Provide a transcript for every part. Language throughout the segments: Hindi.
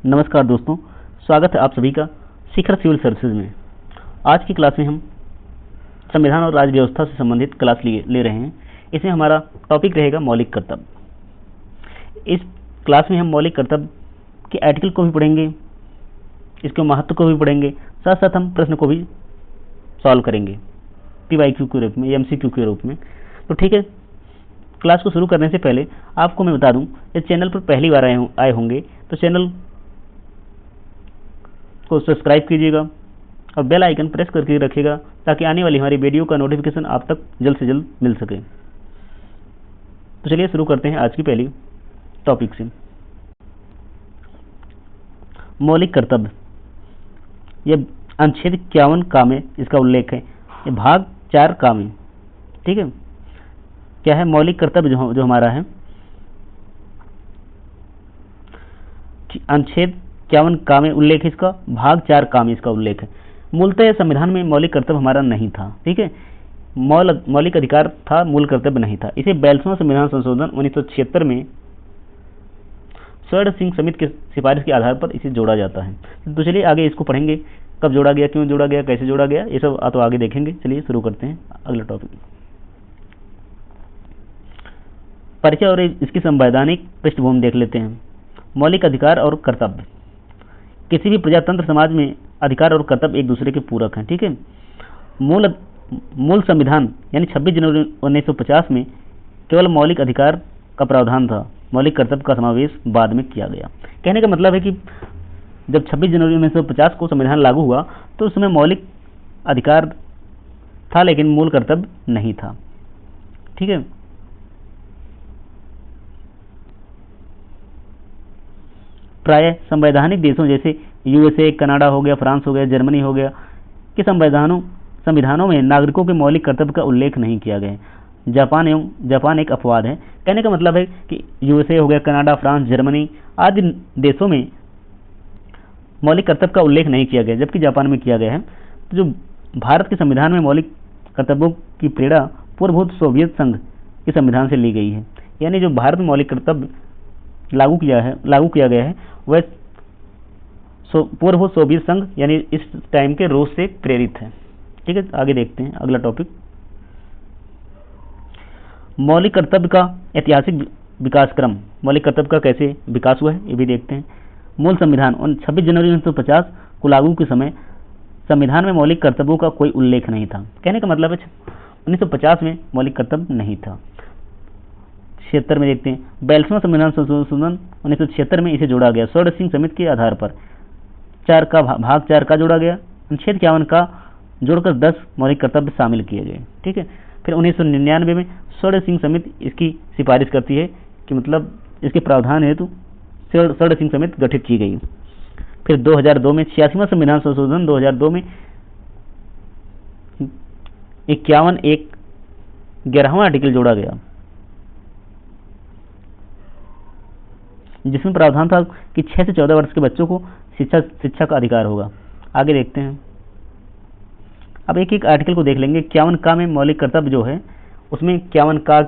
नमस्कार दोस्तों, स्वागत है आप सभी का शिखर सिविल सर्विसेज में। आज की क्लास में हम संविधान और राज्य व्यवस्था से संबंधित क्लास ले रहे हैं। इसमें हमारा टॉपिक रहेगा मौलिक कर्तव्य। इस क्लास में हम मौलिक कर्तव्य के आर्टिकल को भी पढ़ेंगे, इसके महत्व को भी पढ़ेंगे, साथ साथ हम प्रश्न को भी सॉल्व करेंगे PYQ के रूप में, MCQ के रूप में। तो ठीक है, क्लास को शुरू करने से पहले आपको मैं बता दूं, इस चैनल पर पहली बार आए होंगे तो चैनल को सब्सक्राइब कीजिएगा और बेल आइकन प्रेस करके रखिएगा ताकि आने वाली हमारी वीडियो का नोटिफिकेशन आप तक जल्द से जल्द मिल सके। तो चलिए शुरू करते हैं आज की पहली टॉपिक से। मौलिक कर्तव्य, यह अनुच्छेद 51 का में इसका उल्लेख है। ये भाग 4 का में, ठीक है। क्या है मौलिक कर्तव्य जो हमारा है, अनुच्छेद 51 का में उल्लेख है इसका, भाग 4 का में इसका उल्लेख है। मूलतः संविधान में मौलिक कर्तव्य हमारा नहीं था, ठीक है। मौलिक अधिकार था, मूल कर्तव्य नहीं था। इसे 42वां संविधान संशोधन 1976 में स्वर्ण सिंह समिति की सिफारिश के आधार पर इसे जोड़ा जाता है। तो चलिए आगे इसको पढ़ेंगे, कब जोड़ा गया, क्यों जोड़ा गया, कैसे जोड़ा गया, ये सब तो आगे देखेंगे। चलिए शुरू करते हैं अगला टॉपिक। परिचय और इसकी संवैधानिक पृष्ठभूमि देख लेते हैं। मौलिक अधिकार और कर्तव्य, किसी भी प्रजातंत्र समाज में अधिकार और कर्तव्य एक दूसरे के पूरक हैं, ठीक है। मूल संविधान यानी 26 जनवरी 1950 में केवल मौलिक अधिकार का प्रावधान था, मौलिक कर्तव्य का समावेश बाद में किया गया। कहने का मतलब है कि जब 26 जनवरी 1950 को संविधान लागू हुआ तो उस समय मौलिक अधिकार था लेकिन मूल कर्तव्य नहीं था, ठीक है। प्रायः संवैधानिक देशों जैसे USA, कनाडा हो गया, फ्रांस हो गया, जर्मनी हो गया के संविधानों में नागरिकों के मौलिक कर्तव्य का उल्लेख नहीं किया गया है। जापान एक अपवाद है। कहने का मतलब है कि USA हो गया, कनाडा, फ्रांस, जर्मनी आदि देशों में मौलिक कर्तव्य का उल्लेख नहीं किया गया, जबकि जापान में किया गया है। तो जो भारत के संविधान में मौलिक कर्तव्यों की प्रेरणा पूर्वभूत सोवियत संघ के संविधान से ली गई है। यानी जो भारत में मौलिक कर्तव्य लागू किया गया है वह पूर्वभूत सोवियत संघ यानी इस टाइम के रूस से प्रेरित है, ठीक है। आगे देखते हैं अगला टॉपिक। मौलिक कर्तव्य का ऐतिहासिक विकास क्रम, मौलिक कर्तव्य का कैसे विकास हुआ है ये भी देखते हैं। मूल संविधान 26 जनवरी 1950 को लागू के समय संविधान में मौलिक कर्तव्यों का कोई उल्लेख नहीं था। कहने का मतलब है 1950 में मौलिक कर्तव्य नहीं था। 76 में देखते हैं 42वां संविधान संशोधन 1976 में इसे जोड़ा गया स्वर्ण सिंह समिति के आधार पर। भाग 4 का जोड़ा गया, अनुच्छेद 51 का जोड़कर 10 मौलिक कर्तव्य शामिल किए गए, ठीक है। फिर 1999 में स्वर्ण सिंह समिति इसकी सिफारिश करती है कि मतलब इसके प्रावधान हेतु स्वर्ण सिंह समिति गठित की गई। फिर 2002 में 86वां संविधान संशोधन 2002 में 51(1) 11वां आर्टिकल जोड़ा गया, जिसमें प्रावधान था कि 6 से 14 वर्ष के बच्चों को शिक्षा का अधिकार होगा। आगे देखते हैं, अब एक एक आर्टिकल को देख लेंगे। 51 का में मौलिक कर्तव्य जो है उसमें 51 का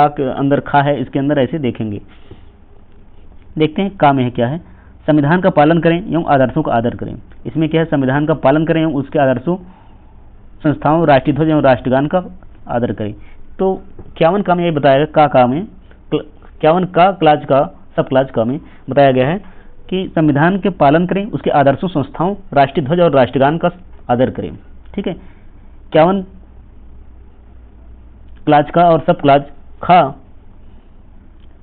के अंदर खा है, इसके अंदर ऐसे देखेंगे। देखते हैं का में है क्या है, संविधान का पालन करें एवं आदर्शों का आदर करें। इसमें क्या है, संविधान का पालन करें एवं उसके आदर्शों, संस्थाओं, राष्ट्रीय ध्वज एवं राष्ट्रगान का आदर करें। तो 51 का में ये बताया, का में 51 का क्लाज का सब क्लाज का में बताया गया है कि संविधान के पालन करें, उसके आदर्शों, संस्थाओं, राष्ट्रीय ध्वज और राष्ट्रगान का आदर करें, ठीक है। 51 क्लाज का और सब क्लाज खा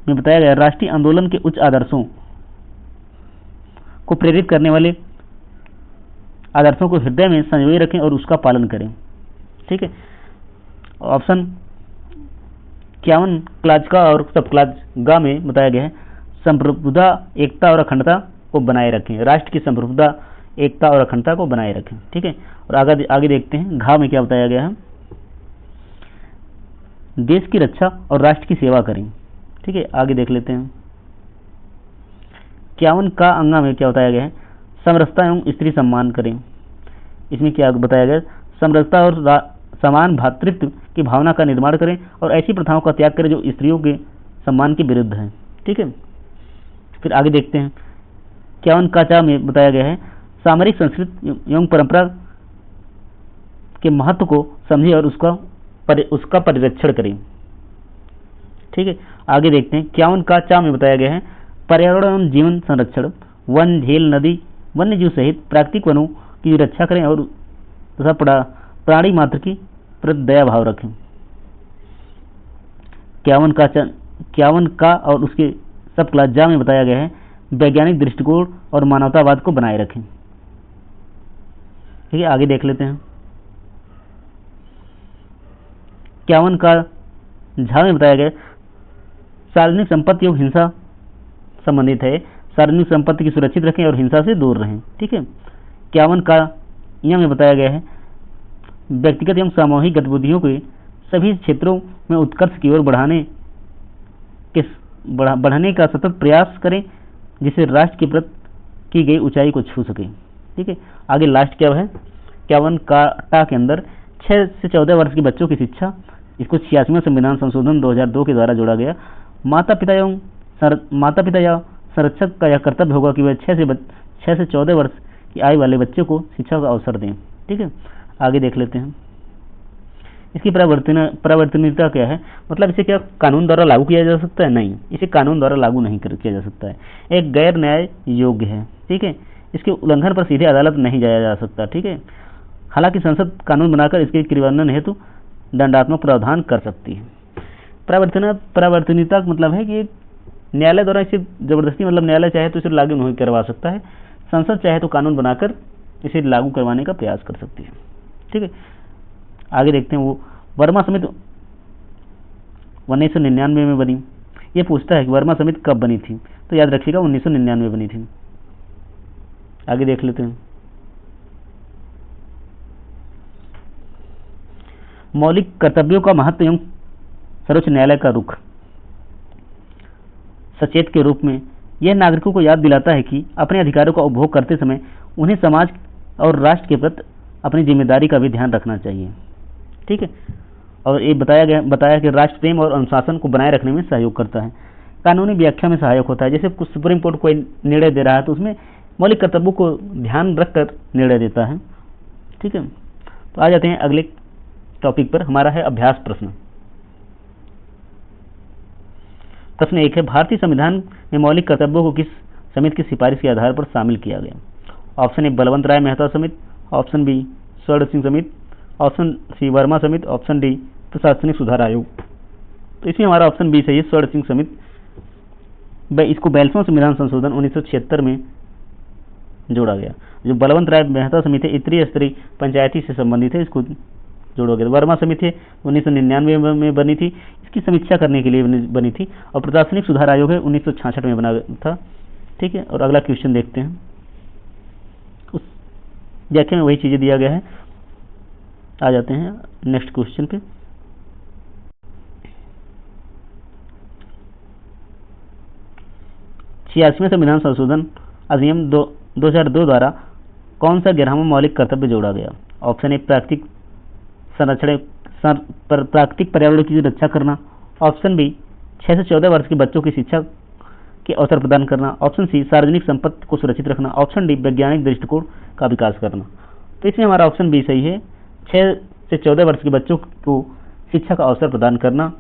में बताया गया राष्ट्रीय आंदोलन के उच्च आदर्शों को प्रेरित करने वाले आदर्शों को हृदय में संजोए रखें और उसका पालन करें, ठीक है। ऑप्शन 51 क्लाज का और सब क्लाज गा में बताया गया है संप्रभुता, एकता और अखंडता को बनाए रखें, राष्ट्र की संप्रभुता, एकता और अखंडता को बनाए रखें, ठीक है। और आगे देखते हैं घा में क्या बताया गया है, देश की रक्षा और राष्ट्र की सेवा करें, ठीक है। आगे देख लेते हैं 51 का अंगा में क्या बताया गया है, समरसता एवं स्त्री सम्मान करें। इसमें क्या बताया गया, समरसता और समान भातृत्व की भावना का निर्माण करें और ऐसी प्रथाओं का त्याग करें जो स्त्रियों के सम्मान के विरुद्ध है, ठीक है। फिर आगे देखते हैं 51 का चा में बताया गया है सामरिक संस्कृति एवं परंपरा के महत्व को समझे और उसका परिरक्षण करें। ठीक है, आगे देखते हैं 51 का चा में बताया गया है पर्यावरण एवं जीवन संरक्षण, वन, झील, नदी, वन्य जीव सहित प्राकृतिक वनों की रक्षा करें और तथा प्राणी मात्र की प्रति दया भाव रखें। 51 का और उसके सब क्लास जा में बताया गया है वैज्ञानिक दृष्टिकोण और मानवतावाद को बनाए रखें। ठीक है, आगे देख लेते हैं 51 का झा में बताया गया सार्वजनिक संपत्ति और हिंसा संबंधित है, सार्वजनिक संपत्ति की सुरक्षित रखें और हिंसा से दूर रहें। ठीक है, 51 का यह में बताया गया है व्यक्तिगत एवं सामूहिक गतिविधियों के सभी क्षेत्रों में उत्कर्ष की ओर बढ़ाने का सतत प्रयास करें जिससे राष्ट्र की प्रति की गई ऊंचाई को छू सके। ठीक है, आगे लास्ट क्या है 51 का टा के अंदर 6 से 14 वर्ष के बच्चों की शिक्षा, इसको 86वां संविधान संशोधन 2002 के द्वारा जोड़ा गया। माता पिता या संरक्षक का यह कर्तव्य होगा कि वह 6 से 14 वर्ष की आयु वाले बच्चे को शिक्षा का अवसर दें। ठीक है, आगे देख लेते हैं इसकी प्रवर्तनीयता क्या है, मतलब इसे क्या कानून द्वारा लागू किया जा सकता है? नहीं, इसे कानून द्वारा लागू नहीं किया जा सकता है, एक गैर न्याय योग्य है। ठीक है, इसके उल्लंघन पर सीधे अदालत नहीं जाया जा सकता। ठीक है, हालांकि संसद कानून बनाकर इसके क्रियान्वयन हेतु दंडात्मक प्रावधान कर सकती है। प्रवर्तनीयता का मतलब है कि न्यायालय द्वारा इसे जबरदस्ती, मतलब न्यायालय चाहे तो इसे लागू नहीं करवा सकता है, संसद चाहे तो कानून बनाकर इसे लागू करवाने का प्रयास कर सकती है। ठीक है, आगे देखते हैं वो वर्मा समिति 1999 में बनी। ये पूछता है कि वर्मा समिति कब बनी थी, तो याद रखिएगा 1999 में बनी थी। आगे देख लेते हैं मौलिक कर्तव्यों का महत्व एवं सर्वोच्च न्यायालय का रुख। सचेत के रूप में यह नागरिकों को याद दिलाता है कि अपने अधिकारों का उपभोग करते समय उन्हें समाज और राष्ट्र के प्रति अपनी जिम्मेदारी का भी ध्यान रखना चाहिए। ठीक है, और ये बताया कि राष्ट्र प्रेम और अनुशासन को बनाए रखने में सहयोग करता है, कानूनी व्याख्या में सहायक होता है। जैसे कुछ सुप्रीम कोर्ट कोई निर्णय दे रहा है तो उसमें मौलिक कर्तव्यों को ध्यान रखकर निर्णय देता है। ठीक है, तो आ जाते हैं अगले टॉपिक पर, हमारा है अभ्यास प्रश्न। प्रश्न 1 है भारतीय संविधान में मौलिक कर्तव्यों को किस समिति की सिफारिश के आधार पर शामिल किया गया? ऑप्शन ए बलवंत राय मेहता समिति, ऑप्शन बी स्वर्ण सिंह समिति, ऑप्शन सी वर्मा समिति, ऑप्शन डी प्रशासनिक सुधार आयोग। तो इसमें हमारा ऑप्शन बी सही है, स्वर्ण सिंह समिति। इसको 42वां संविधान संशोधन 1976 में जोड़ा गया। जो बलवंत राय मेहता समिति है त्रिस्तरीय पंचायती से संबंधित है, इसको जोड़ा गया। वर्मा समिति 1999 में बनी थी, इसकी समीक्षा करने के लिए बनी थी। और प्रशासनिक सुधार आयोग है 1966 में बना था। ठीक है, और अगला क्वेश्चन देखते हैं, उस व्याख्या में वही चीजें दिया गया है। आ जाते हैं नेक्स्ट क्वेश्चन पे। छियासीवें संविधान संशोधन अधिनियम 2002 द्वारा कौन सा 11वां मौलिक कर्तव्य जोड़ा गया? ऑप्शन ए प्राकृतिक संरक्षण, प्राकृतिक पर्यावरण की रक्षा करना, ऑप्शन बी 6 से 14 वर्ष के बच्चों की शिक्षा के अवसर प्रदान करना, ऑप्शन सी सार्वजनिक संपत्ति को सुरक्षित रखना, ऑप्शन डी वैज्ञानिक दृष्टिकोण का विकास करना। तो इसमें हमारा ऑप्शन बी सही है, 6 से 14 वर्ष के बच्चों को शिक्षा का अवसर प्रदान करना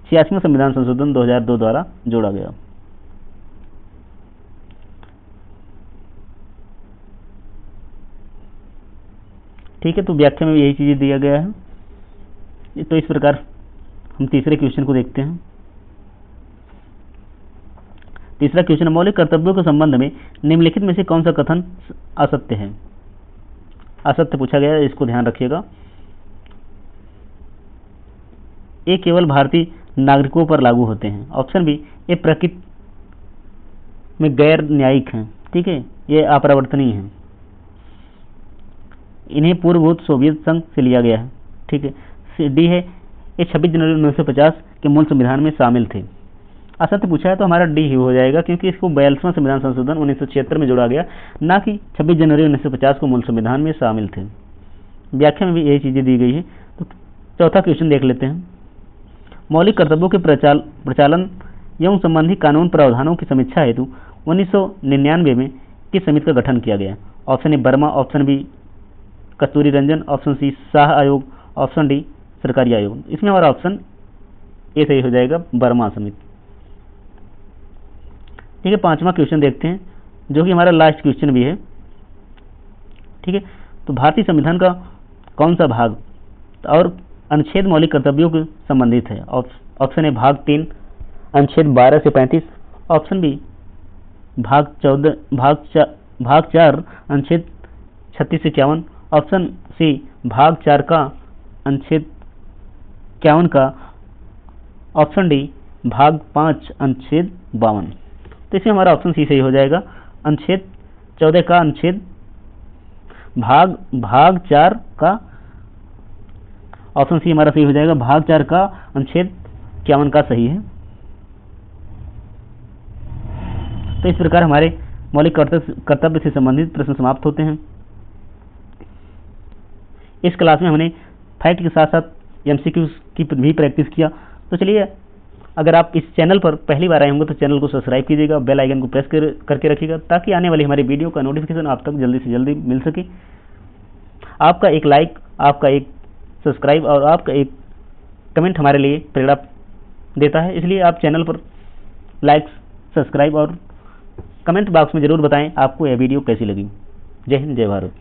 86वां संविधान संशोधन 2002 द्वारा जोड़ा गया। ठीक है, तो व्याख्या में यही चीजें दिया गया है। तो इस प्रकार हम तीसरे क्वेश्चन को देखते हैं। तीसरा क्वेश्चन, मौलिक कर्तव्यों के संबंध में निम्नलिखित में से कौन सा कथन असत्य है? असत्य पूछा गया है, इसको ध्यान रखिएगा। ये केवल भारतीय नागरिकों पर लागू होते हैं। ऑप्शन बी, ये प्रकृति में गैर न्यायिक हैं। ठीक है, ये अपरिवर्तनीय हैं। इन्हें पूर्वभूत सोवियत संघ से लिया गया है। ठीक है, डी है, ये 26 जनवरी 1950 के मूल संविधान में शामिल थे। असत्य पूछा है तो हमारा डी ही हो जाएगा, क्योंकि इसको 42वां संविधान संशोधन 1976 में जोड़ा गया, ना कि 26 जनवरी 1950 को मूल संविधान में शामिल थे। व्याख्या में भी यही चीजें दी गई है। तो चौथा क्वेश्चन देख लेते हैं, मौलिक कर्तव्यों के प्रचालन एवं संबंधी कानून प्रावधानों की समीक्षा हेतु 1999 में किस समिति का गठन किया गया? Option A Verma, option B Kasturi Rangan, option C Shah आयोग, ऑप्शन डी सरकारी आयोग। इसमें हमारा ऑप्शन ए सही हो जाएगा, वर्मा समिति। ठीक है, 5वां क्वेश्चन देखते हैं जो कि हमारा लास्ट क्वेश्चन भी है। ठीक है, तो भारतीय संविधान का कौन सा भाग और अनुच्छेद मौलिक कर्तव्यों से संबंधित है? ऑप्शन ए भाग 3 अनुच्छेद 12 से 35, ऑप्शन बी भाग 4 अनुच्छेद 36 से 51, ऑप्शन सी भाग 4 का अनुच्छेद 51 का, ऑप्शन डी भाग 5 अनुच्छेद 52। तो इसमें हमारा ऑप्शन सी सही हो जाएगा, अनुच्छेद 14 का अनुच्छेद भाग 4 का, ऑप्शन सी हमारा सही हो जाएगा, भाग 4 का अनुच्छेद 51 का सही है। तो इस प्रकार हमारे मौलिक कर्तव्य से संबंधित प्रश्न समाप्त होते हैं। इस क्लास में हमने फैक्ट के साथ साथ एमसीक्यू की भी प्रैक्टिस किया। तो चलिए, अगर आप इस चैनल पर पहली बार आए होंगे तो चैनल को सब्सक्राइब कीजिएगा, बेल आइकन को प्रेस करके रखिएगा ताकि आने वाली हमारी वीडियो का नोटिफिकेशन आप तक जल्दी से जल्दी मिल सके। आपका एक लाइक, आपका एक सब्सक्राइब और आपका एक कमेंट हमारे लिए प्रेरणा देता है, इसलिए आप चैनल पर लाइक, सब्सक्राइब और कमेंट बॉक्स में ज़रूर बताएं आपको यह वीडियो कैसी लगी। जय हिंद, जय भारत।